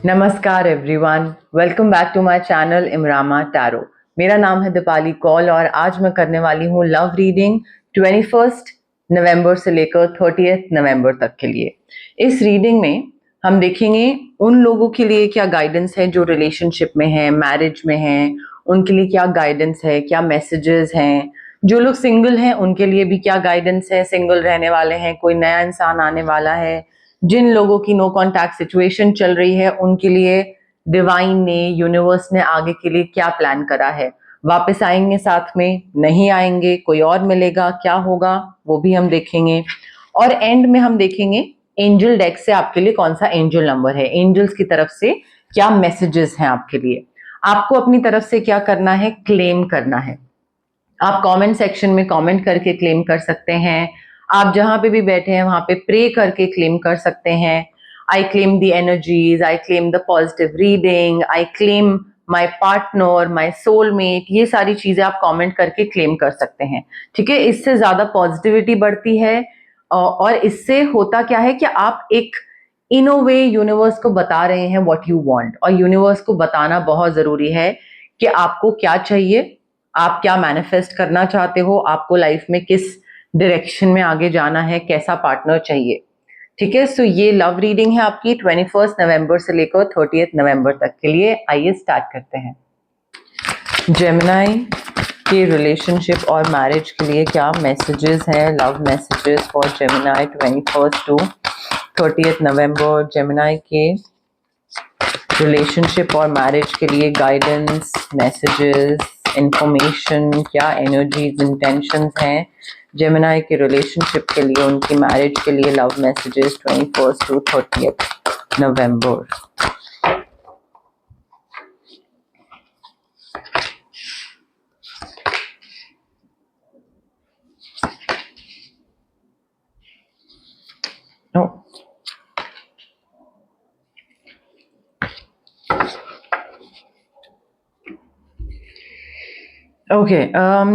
नमस्कार everyone, welcome back to my channel इमरामा tarot. मेरा नाम है दीपाली कौल और आज मैं करने वाली हूँ लव रीडिंग 21 नवंबर से लेकर 30 नवंबर तक के लिए। इस रीडिंग में हम देखेंगे उन लोगों के लिए क्या गाइडेंस है जो रिलेशनशिप में है, मैरिज में है, उनके लिए क्या गाइडेंस है, क्या मैसेजेस हैं। जो लोग सिंगल हैं उनके लिए भी क्या गाइडेंस है, सिंगल रहने वाले हैं, कोई नया इंसान आने वाला है, जिन लोगों की नो कांटेक्ट सिचुएशन चल रही है उनके लिए डिवाइन ने, यूनिवर्स ने आगे के लिए क्या प्लान करा है। वापस आएंगे साथ में, नहीं आएंगे, कोई और मिलेगा, क्या होगा वो भी हम देखेंगे। और एंड में हम देखेंगे एंजल डेक से आपके लिए कौन सा एंजल नंबर है, एंजल्स की तरफ से क्या मैसेजेस हैं आपके लिए। आपको अपनी तरफ से क्या करना है, क्लेम करना है। आप कमेंट सेक्शन में कमेंट करके क्लेम कर सकते हैं। आप जहां पे भी बैठे हैं वहां पे प्रे करके क्लेम कर सकते हैं। आई claim the energies, I claim the positive reading, I claim my partner, my soulmate, ये सारी चीजें आप कमेंट करके क्लेम कर सकते हैं। ठीक है, इससे ज्यादा पॉजिटिविटी बढ़ती है और इससे होता क्या है कि आप एक इन अ वे यूनिवर्स को बता रहे हैं व्हाट यू वांट। और यूनिवर्स को बताना बहुत जरूरी है कि आपको क्या चाहिए, आप क्या मैनिफेस्ट करना चाहते हो, आपको लाइफ में किस डायरेक्शन में आगे जाना है, कैसा पार्टनर चाहिए। ठीक है, सो ये लव रीडिंग है आपकी 21 नवंबर से लेकर 30 नवंबर तक के लिए। आइए स्टार्ट करते हैं। जेमिनी के रिलेशनशिप और मैरिज के लिए क्या मैसेजेस हैं, love messages for Gemini 21 to 30 November. Gemini के रिलेशनशिप और मैरिज के लिए गाइडेंस, मैसेजेस, इंफॉर्मेशन, क्या एनर्जीज, इंटेंशंस हैं जेमिनी के रिलेशनशिप के लिए, उनकी मैरिज के लिए love messages 21 to 30 November. Okay,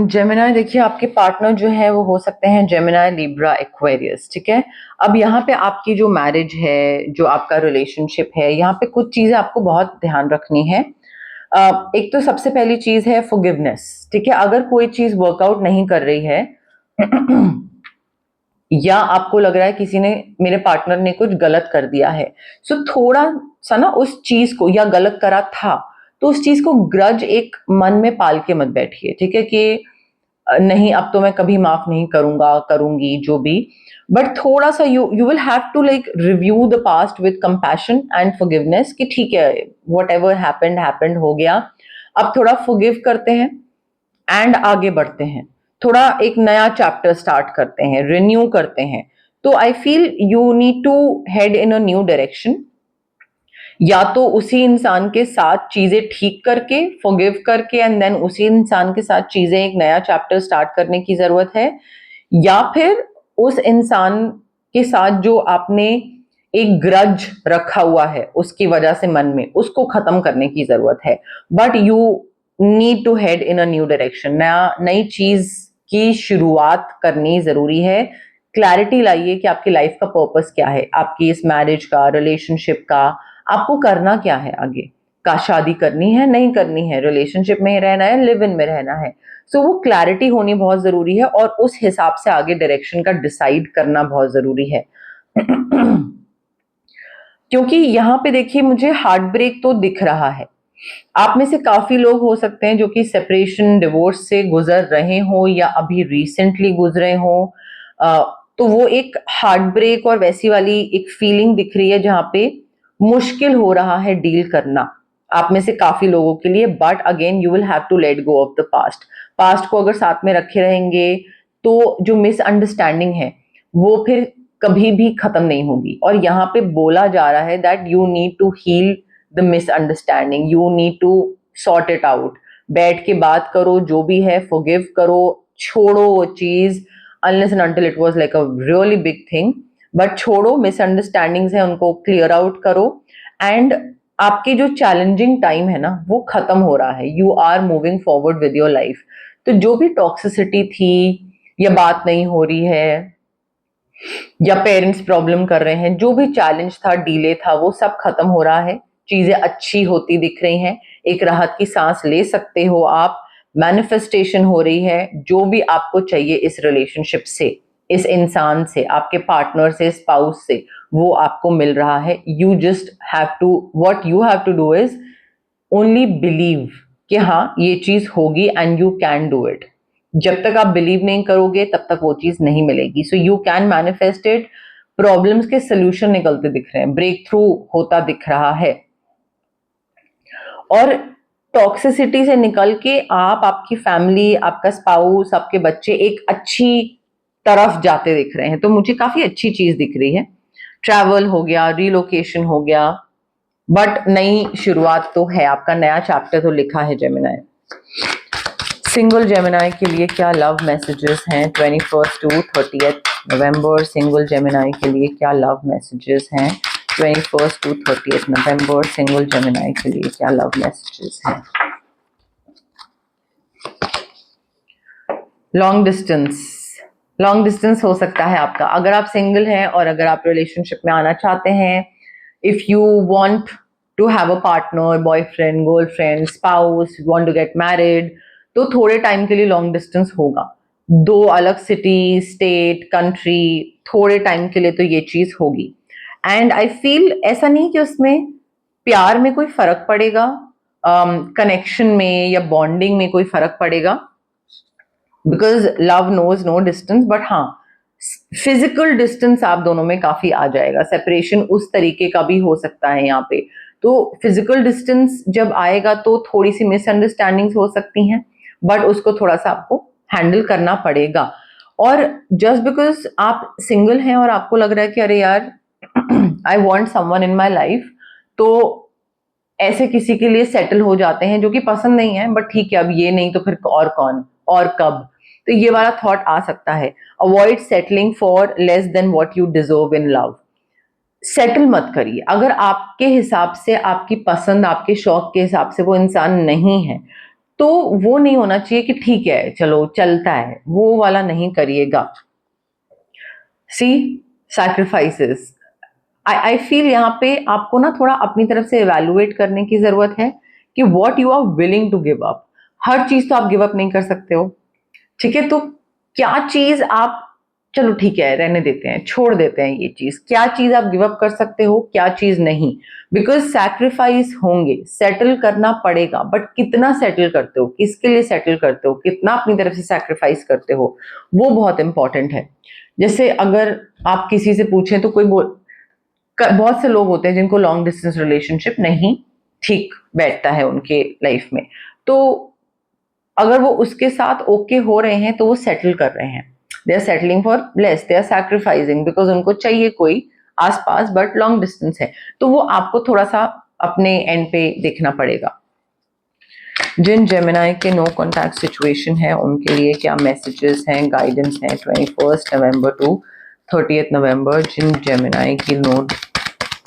Gemini देखिए आपके पार्टनर जो है वो हो सकते हैं जेमिनी, लिब्रा, एक्वेरियस। ठीक है, अब यहाँ पे आपकी जो मैरिज है, जो आपका रिलेशनशिप है, यहाँ पे कुछ चीजें आपको बहुत ध्यान रखनी है। एक तो सबसे पहली चीज है फॉरगिवनेस। ठीक है, अगर कोई चीज वर्कआउट नहीं कर रही है या आपको लग रहा है किसी ने, मेरे पार्टनर ने कुछ गलत कर दिया है, सो थोड़ा सा ना उस चीज को, या गलत करा था तो उस चीज को ग्रज एक मन में पाल के मत बैठिए। ठीक है, कि नहीं अब तो मैं कभी माफ नहीं करूंगा, करूंगी जो भी। बट थोड़ा सा you will have to like review the past with compassion and forgiveness कि ठीक है, वट एवर हैपेंड हैपेंड, हो गया। अब थोड़ा फॉरगिव करते हैं एंड आगे बढ़ते हैं, थोड़ा एक नया चैप्टर स्टार्ट करते हैं, रिन्यू करते हैं। तो I feel you need to head in a new direction. या तो उसी इंसान के साथ चीजें ठीक करके, फॉरगिव करके, एंड देन उसी इंसान के साथ चीजें, एक नया चैप्टर स्टार्ट करने की जरूरत है। या फिर उस इंसान के साथ जो आपने एक ग्रज रखा हुआ है उसकी वजह से मन में, उसको खत्म करने की जरूरत है। But you need to head in a new direction, नई चीज की शुरुआत करनी जरूरी है। क्लैरिटी लाइए कि आपकी लाइफ का पर्पस क्या है, आपकी इस मैरिज का, रिलेशनशिप का, आपको करना क्या है आगे का। शादी करनी है, नहीं करनी है, रिलेशनशिप में रहना है, लिव इन में रहना है। सो वो क्लैरिटी होनी बहुत जरूरी है और उस हिसाब से आगे डायरेक्शन का डिसाइड करना बहुत जरूरी है। क्योंकि यहाँ पे देखिए मुझे हार्ट ब्रेक तो दिख रहा है। आप में से काफी लोग हो सकते हैं जो कि सेपरेशन, डिवोर्स से गुजर रहे हो या अभी रिसेंटली गुजरे हो। तो वो एक हार्ट ब्रेक और वैसी वाली एक फीलिंग दिख रही है जहां पे मुश्किल हो रहा है डील करना आप में से काफी लोगों के लिए। But again you will have to let go of the past. Past को अगर साथ में रखे रहेंगे तो जो मिसअंडरस्टैंडिंग है वो फिर कभी भी खत्म नहीं होगी। और यहाँ पे बोला जा रहा है that you need to heal the misunderstanding, you need to sort it out. बैठ के बात करो, जो भी है फॉरगिव करो, छोड़ो वो चीज, unless and until it was like a really big thing. But छोड़ो, मिसअंडरस्टैंडिंग्स है उनको क्लियर आउट करो। एंड आपकी जो चैलेंजिंग टाइम है ना वो खत्म हो रहा है, you are moving forward with your life. तो जो भी टॉक्सिसिटी थी, या बात नहीं हो रही है, या पेरेंट्स प्रॉब्लम कर रहे हैं, जो भी चैलेंज था, डीले था, वो सब खत्म हो रहा है। चीजें अच्छी होती दिख रही हैं, एक राहत की सांस ले सकते हो आप, मैनिफेस्टेशन हो रही है, जो भी आपको चाहिए इस रिलेशनशिप से, इस इंसान से, आपके पार्टनर से, स्पाउस से, वो आपको मिल रहा है. You just have to, what you have to do is only believe कि हाँ ये चीज होगी and you can do it. जब तक आप बिलीव नहीं करोगे तब तक वो चीज नहीं मिलेगी. So you can manifest it. Problems के सोल्यूशन निकलते दिख रहे हैं, ब्रेक थ्रू होता दिख रहा है, और टॉक्सिसिटी से निकल के आप, आपकी फैमिली, आपका स्पाउस, आपके बच्चे एक अच्छी तरफ जाते दिख रहे हैं. तो मुझे काफी अच्छी चीज दिख रही है. ट्रैवल हो गया, रिलोकेशन हो गया, बट नई शुरुआत तो है, आपका नया चैप्टर तो लिखा है जेमिनाई. सिंगल जेमिनाई के लिए क्या लव मैसेजेस हैं 21 टू 30 नवंबर? सिंगल जेमिनाई के लिए क्या लव मैसेजेस हैं 21 टू 30 नवंबर? सिंगल जेमिनाई के लिए क्या लव मैसेजेस हैं? Long distance. लॉन्ग डिस्टेंस हो सकता है आपका, अगर आप सिंगल हैं और अगर आप रिलेशनशिप में आना चाहते हैं. If you want to have a partner, boyfriend, girlfriend, spouse, want to get married, तो थोड़े टाइम के लिए लॉन्ग डिस्टेंस होगा. दो अलग सिटी, स्टेट, कंट्री, थोड़े टाइम के लिए तो ये चीज होगी. एंड आई फील ऐसा नहीं कि उसमें प्यार में कोई फर्क पड़ेगा, कनेक्शन में या बॉन्डिंग में कोई फर्क पड़ेगा, because love knows no distance. But हाँ, फिजिकल डिस्टेंस आप दोनों में काफी आ जाएगा. सेपरेशन उस तरीके का भी हो सकता है यहाँ पे. तो फिजिकल डिस्टेंस जब आएगा तो थोड़ी सी मिसअंडरस्टैंडिंग्स हो सकती हैं, बट उसको थोड़ा सा आपको हैंडल करना पड़ेगा. और जस्ट बिकॉज आप सिंगल हैं और आपको लग रहा है कि अरे यार I want someone in my life, तो ऐसे किसी के लिए सेटल हो जाते हैं जो कि पसंद नहीं है, बट ठीक है अब ये नहीं तो फिर और कौन और कब. तो ये वाला थॉट आ सकता है. Avoid settling for less than what you deserve in love. Settle मत करिए. अगर आपके हिसाब से, आपकी पसंद, आपके शौक के हिसाब से वो इंसान नहीं है, तो वो नहीं होना चाहिए कि ठीक है चलो चलता है, वो वाला नहीं करिएगा. सी, सैक्रिफाइसेस. आई फील यहाँ पे आपको ना थोड़ा अपनी तरफ से इवेलुएट करने की जरूरत है कि what you are willing to give up. हर चीज तो आप गिव अप नहीं कर सकते हो, ठीक है? तो क्या चीज आप, चलो ठीक है रहने देते हैं, छोड़ देते हैं ये चीज, क्या चीज आप गिव अप कर सकते हो, क्या चीज नहीं. बिकॉज सैक्रिफाइस होंगे, सेटल करना पड़ेगा, बट कितना सेटल करते हो, किसके लिए सेटल करते हो, कितना अपनी तरफ से सैक्रिफाइस करते हो, वो बहुत इंपॉर्टेंट है. जैसे अगर आप किसी से पूछें तो कोई बहुत से लोग होते हैं जिनको लॉन्ग डिस्टेंस रिलेशनशिप नहीं ठीक बैठता है उनके लाइफ में. तो अगर वो उसके साथ ओके हो रहे हैं तो वो सेटल कर रहे हैं. They are settling for less, they are sacrificing because उनको चाहिए कोई आसपास, बट लॉन्ग डिस्टेंस है. तो वो आपको थोड़ा सा अपने एंड पे देखना पड़ेगा. जिन जेमिनाई के नो कॉन्टैक्ट सिचुएशन है उनके लिए क्या मैसेजेस हैं, गाइडेंस हैं 21 नवंबर टू 30 नवंबर? जिन जेमिनाई की नो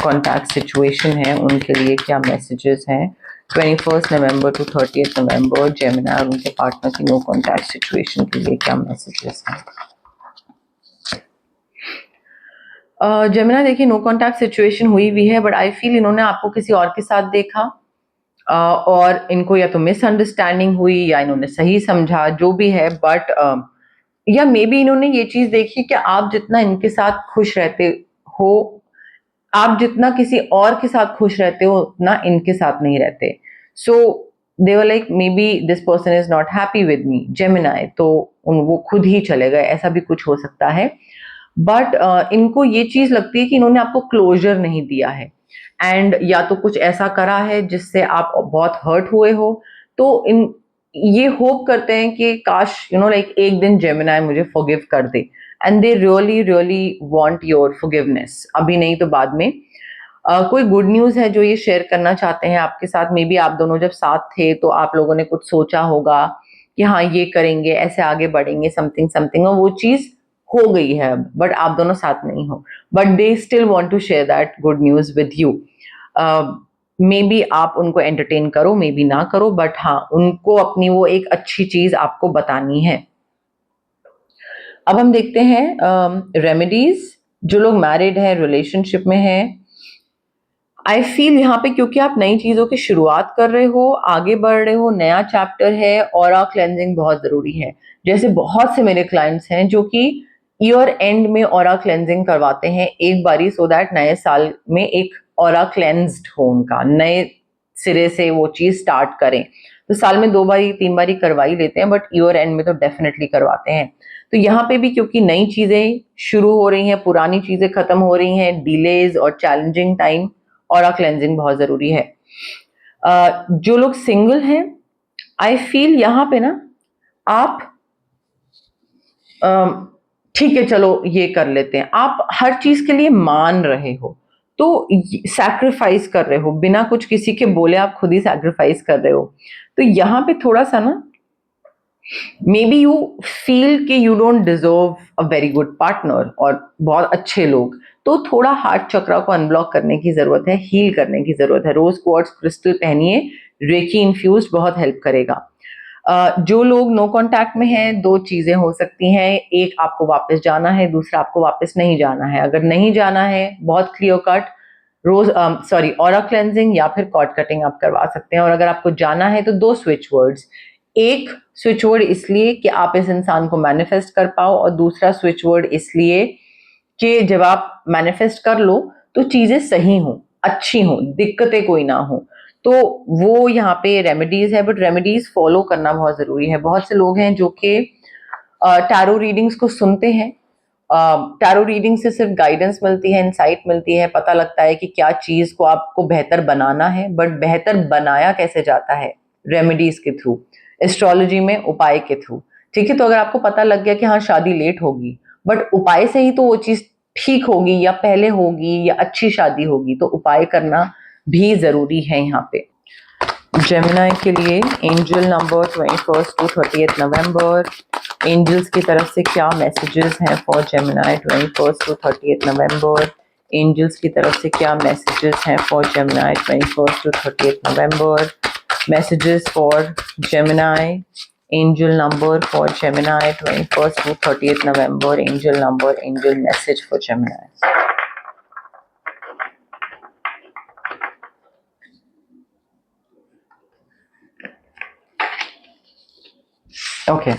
कॉन्टैक्ट सिचुएशन है उनके लिए क्या मैसेजेस हैं 21 नवंबर टू 30 नवंबर? जेमिनाई और उनके पार्टनर की नो कॉन्टैक्ट सिचुएशन के लिए क्या मैसेजेस हैं? जेमिनाई देखिए, नो कॉन्टैक्ट सिचुएशन हुई भी है, बट आई फील इन्होंने आपको किसी और के साथ देखा, और इनको या तो मिसअंडरस्टैंडिंग हुई या इन्होंने सही समझा, जो भी है. बट या मे बी इन्होंने ये चीज देखी कि आप जितना इनके साथ खुश रहते हो, आप जितना किसी और के साथ खुश रहते हो उतना इनके साथ नहीं रहते. So they were like maybe this person is not happy with me, Gemini, तो वो खुद ही चले गए, ऐसा भी कुछ हो सकता है. बट इनको ये चीज लगती है कि इन्होंने आपको क्लोजर नहीं दिया है, एंड या तो कुछ ऐसा करा है जिससे आप बहुत हर्ट हुए हो. तो इन ये होप करते हैं कि काश लाइक एक दिन जेमिनाई मुझे फॉरगिव कर दे, and they really really want your forgiveness, अभी नहीं तो बाद में. कोई गुड न्यूज है जो ये शेयर करना चाहते हैं आपके साथ. मे बी आप दोनों जब साथ थे तो आप लोगों ने कुछ सोचा होगा कि हाँ ये करेंगे, ऐसे आगे बढ़ेंगे, समथिंग समथिंग, और वो चीज हो गई है अब, बट आप दोनों साथ नहीं हो. But they still want to share that good news with you. Maybe आप उनको एंटरटेन करो, मे बी ना करो, बट हाँ उनको अपनी वो एक अच्छी चीज आपको बतानी है. अब हम देखते हैं रेमेडीज. जो लोग मैरिड हैं, रिलेशनशिप में हैं, आई फील यहाँ पे क्योंकि आप नई चीजों की शुरुआत कर रहे हो, आगे बढ़ रहे हो, नया चैप्टर है, ऑरा क्लेंजिंग बहुत जरूरी है। जैसे बहुत से मेरे क्लाइंट्स हैं जो कि ईयर एंड में ऑरा क्लेंजिंग करवाते हैं एक बारी, सो दैट नए साल में एक ऑरा क्लेंज्ड हो उनका, नए सिरे से वो चीज स्टार्ट करें। तो साल में 2 बारी 3 बारी करवा ही लेते हैं, बट ईयर एंड में तो डेफिनेटली करवाते हैं। तो यहाँ पे भी क्योंकि नई चीजें शुरू हो रही हैं, पुरानी चीजें खत्म हो रही हैं, डिलेज और चैलेंजिंग टाइम, ऑरा क्लेंजिंग बहुत जरूरी है। जो लोग सिंगल हैं, आई फील यहाँ पे ना आप ठीक है चलो ये कर लेते हैं, आप हर चीज के लिए मान रहे हो, तो सैक्रिफाइस कर रहे हो बिना कुछ किसी के बोले, आप खुद ही सैक्रिफाइस कर रहे हो। तो यहाँ पे थोड़ा सा ना मे बी यू फील कि you don't deserve a very good partner और बहुत अच्छे लोग, तो थोड़ा हार्ट चक्रा को अनब्लॉक करने की जरूरत है, हील करने की जरूरत है। रोज क्वार्ट्ज क्रिस्टल पहनिए, रेकी इन्फ्यूज्ड, बहुत हेल्प करेगा। जो लोग नो कांटेक्ट में हैं, 2 चीजें हो सकती हैं, एक आपको वापस जाना है, दूसरा आपको वापस नहीं जाना है। अगर नहीं जाना है, बहुत क्लियर कट रोज ऑरा क्लेंजिंग या फिर कॉर्ड कटिंग आप करवा सकते हैं। और अगर आपको जाना है तो 2 स्विच वर्ड्स, एक स्विच वर्ड इसलिए कि आप इस इंसान को मैनिफेस्ट कर पाओ, और दूसरा स्विच वर्ड इसलिए कि जब आप मैनिफेस्ट कर लो तो चीजें सही हो, अच्छी हो, दिक्कतें कोई ना हो। तो वो यहाँ पे रेमेडीज है, बट रेमेडीज फॉलो करना बहुत जरूरी है। बहुत से लोग हैं जो कि टैरो रीडिंग्स को सुनते हैं, टैरो रीडिंग से सिर्फ गाइडेंस मिलती है, इंसाइट मिलती है, पता लगता है कि क्या चीज को आपको बेहतर बनाना है, बट बेहतर बनाया कैसे जाता है? रेमेडीज के थ्रू, एस्ट्रोलॉजी में उपाय के थ्रू। ठीक है, तो अगर आपको पता लग गया कि हाँ शादी लेट होगी, बट उपाय से ही तो वो चीज ठीक होगी, या पहले होगी, या अच्छी शादी होगी, तो उपाय करना भी जरूरी है यहाँ पे। जेमिनी के लिए angel number 21 to 30 November, angels की तरफ से क्या मैसेजेस हैं for Gemini 21 to 30 November? Angels की तरफ से क्या मैसेजेस हैं for Gemini 21 to 30 November? Messages for Gemini, angel number for Gemini 21 to 30 November, angel number, angel message for Gemini. Okay,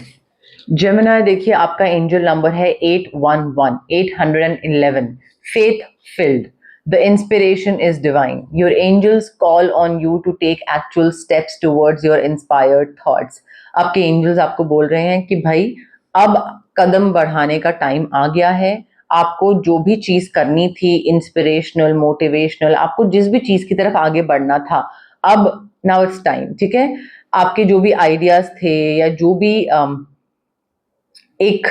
Gemini देखिए आपका एंजल नंबर है 811, 811, faith filled, the inspiration is divine, your angels call on you to take actual steps towards your inspired thoughts. आपके angels आपको बोल रहे हैं कि भाई अब कदम बढ़ाने का टाइम आ गया है, आपको जो भी चीज करनी थी, इंस्पिरेशनल, मोटिवेशनल, आपको जिस भी चीज की तरफ आगे बढ़ना था, अब नाउ इट्स टाइम। ठीक है, आपके जो भी आइडियाज थे या जो भी एक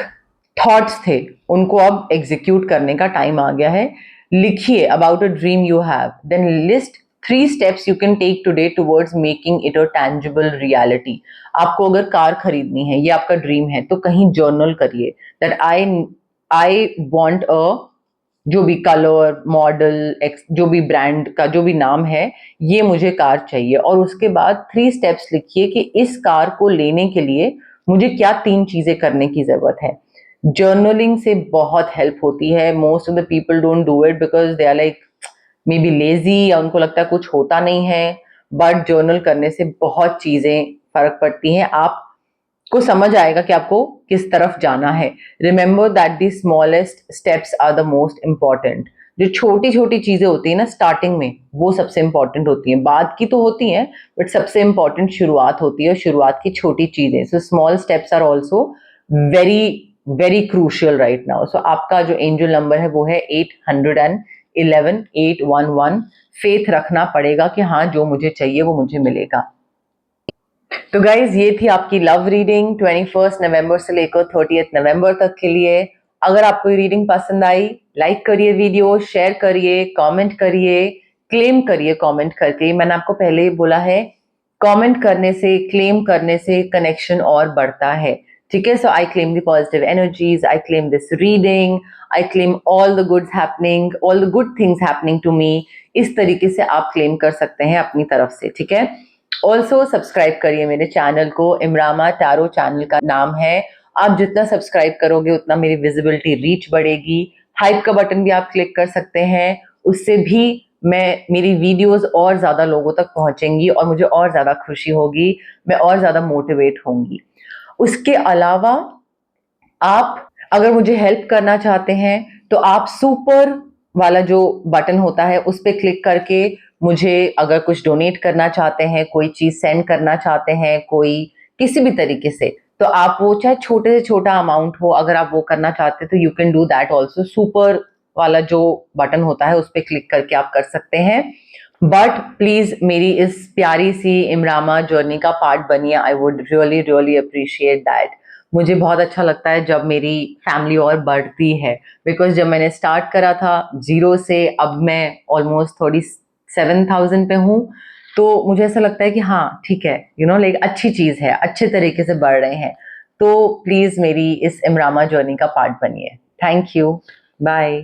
थॉट्स थे, उनको अब एग्जीक्यूट करने का टाइम आ गया है। लिखिए about a dream you have, then list 3 steps you can take today towards making it a tangible reality। आपको अगर कार खरीदनी है, ये आपका ड्रीम है, तो कहीं जर्नल करिए दैट आई वांट अ, जो भी कलर, मॉडल, जो भी ब्रांड का जो भी नाम है, ये मुझे कार चाहिए। और उसके बाद 3 स्टेप्स लिखिए कि इस कार को लेने के लिए मुझे क्या 3 चीजें करने की जरूरत है। जर्नलिंग से बहुत हेल्प होती है। Most of the people don't do it because they are like maybe lazy, या उनको लगता है कुछ होता नहीं है, बट जर्नल करने से बहुत चीजें फर्क पड़ती हैं। आप को समझ आएगा कि आपको किस तरफ जाना है। Remember that the smallest steps are the most important. जो छोटी छोटी चीजें होती है ना स्टार्टिंग में, वो सबसे इंपॉर्टेंट होती हैं, बाद की तो होती हैं, बट सबसे इंपॉर्टेंट शुरुआत होती है, शुरुआत की छोटी चीजें। So small steps are also very very crucial right now. So आपका जो एंजल नंबर है वो है 811, 811। फेथ रखना पड़ेगा कि हाँ जो मुझे चाहिए वो मुझे मिलेगा। तो गाइज ये थी आपकी लव रीडिंग 21 नवंबर से लेकर 30 नवंबर तक के लिए। अगर आपको ये रीडिंग पसंद आई, लाइक करिए वीडियो, शेयर करिए, कमेंट करिए, क्लेम करिए कमेंट करके। मैंने आपको पहले ही बोला है, कमेंट करने से, क्लेम करने से कनेक्शन और बढ़ता है। ठीक है, so I claim the positive energies, I claim this reading, I claim all the goods happening, all the good things happening to me. इस तरीके से आप क्लेम कर सकते हैं अपनी तरफ से। ठीक है, ऑल्सो सब्सक्राइब करिए मेरे चैनल को, इमरामा टैरो चैनल का नाम है। आप जितना सब्सक्राइब करोगे उतना मेरी विजिबिलिटी रीच बढ़ेगी। हाइप का बटन भी आप क्लिक कर सकते हैं, उससे भी मेरी वीडियोस और ज़्यादा लोगों तक पहुंचेंगी और मुझे और ज़्यादा खुशी होगी, मैं और ज़्यादा मोटिवेट होंगी। उसके अलावा आप अगर मुझे हेल्प करना चाहते हैं तो आप सुपर वाला जो बटन होता है उस पे क्लिक करके मुझे अगर कुछ डोनेट करना चाहते हैं, कोई चीज़ सेंड करना चाहते हैं, कोई किसी भी तरीके से, तो आप वो चाहे छोटे से छोटा अमाउंट हो, अगर आप वो करना चाहते हैं तो you can do that also. Super वाला जो बटन होता है उस पे क्लिक करके आप कर सकते हैं। बट प्लीज मेरी इस प्यारी सी इमरामा जर्नी का पार्ट बनिए। I would really really appreciate that. मुझे बहुत अच्छा लगता है जब मेरी फैमिली और बढ़ती है, बिकॉज जब मैंने स्टार्ट करा था जीरो से, अब मैं ऑलमोस्ट 37,000 पे हूँ, तो मुझे ऐसा लगता है कि हाँ ठीक है, लाइक अच्छी चीज़ है, अच्छे तरीके से बढ़ रहे हैं। तो प्लीज़ मेरी इस इमरामा जर्नी का पार्ट बनिए। Thank you, bye.